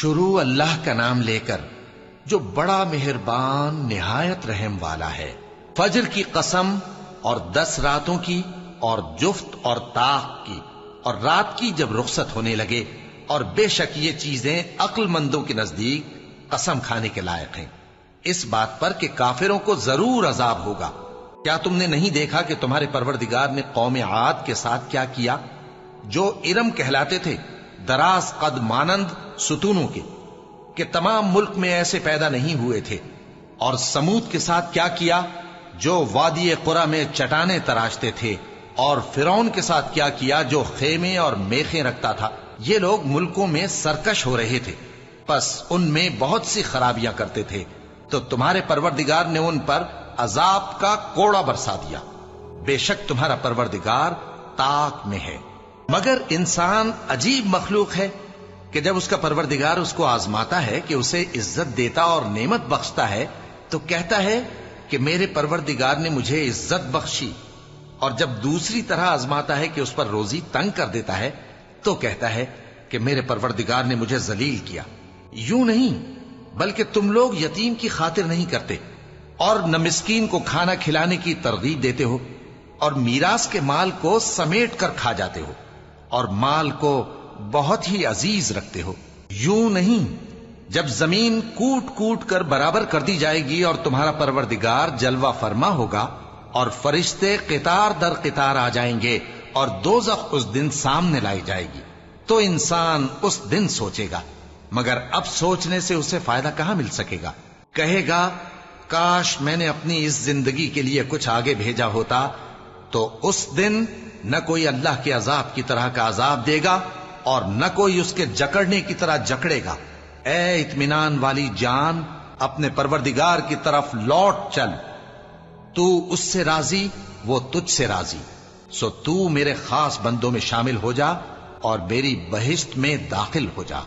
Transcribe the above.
شروع اللہ کا نام لے کر جو بڑا مہربان نہایت رحم والا ہے۔ فجر کی قسم اور 10 راتوں کی اور جفت اور طاق کی اور رات کی جب رخصت ہونے لگے، اور بے شک یہ چیزیں عقل مندوں کے نزدیک قسم کھانے کے لائق ہیں، اس بات پر کہ کافروں کو ضرور عذاب ہوگا۔ کیا تم نے نہیں دیکھا کہ تمہارے پروردگار نے قوم عاد کے ساتھ کیا کیا، جو ارم کہلاتے تھے، دراز قد مانند ستونوں کے، کہ تمام ملک میں ایسے پیدا نہیں ہوئے تھے؟ اور سمود کے ساتھ کیا کیا، جو وادی قرا میں چٹانیں تراشتے تھے؟ اور فرعون کے ساتھ کیا کیا، جو خیمے اور میخیں رکھتا تھا؟ یہ لوگ ملکوں میں سرکش ہو رہے تھے، پس ان میں بہت سی خرابیاں کرتے تھے، تو تمہارے پروردگار نے ان پر عذاب کا کوڑا برسا دیا۔ بے شک تمہارا پروردگار طاق میں ہے۔ مگر انسان عجیب مخلوق ہے کہ جب اس کا پروردگار اس کو آزماتا ہے کہ اسے عزت دیتا اور نعمت بخشتا ہے تو کہتا ہے کہ میرے پروردگار نے مجھے عزت بخشی، اور جب دوسری طرح آزماتا ہے کہ اس پر روزی تنگ کر دیتا ہے تو کہتا ہے کہ میرے پروردگار نے مجھے ذلیل کیا۔ یوں نہیں، بلکہ تم لوگ یتیم کی خاطر نہیں کرتے، اور نہ مسکین کو کھانا کھلانے کی ترغیب دیتے ہو، اور میراث کے مال کو سمیٹ کر کھا جاتے ہو، اور مال کو بہت ہی عزیز رکھتے ہو۔ یوں نہیں، جب زمین کوٹ کوٹ کر برابر کر دی جائے گی اور تمہارا پروردگار جلوہ فرما ہوگا اور فرشتے قطار در قطار آ جائیں گے اور دوزخ اس دن سامنے لائی جائے گی، تو انسان اس دن سوچے گا، مگر اب سوچنے سے اسے فائدہ کہاں مل سکے گا؟ کہے گا کاش میں نے اپنی اس زندگی کے لیے کچھ آگے بھیجا ہوتا، تو اس دن نہ کوئی اللہ کے عذاب کی طرح کا عذاب دے گا اور نہ کوئی اس کے جکڑنے کی طرح جکڑے گا۔ اے اطمینان والی جان، اپنے پروردگار کی طرف لوٹ چل، تو اس سے راضی، وہ تجھ سے راضی، سو تو میرے خاص بندوں میں شامل ہو جا اور میری بہشت میں داخل ہو جا۔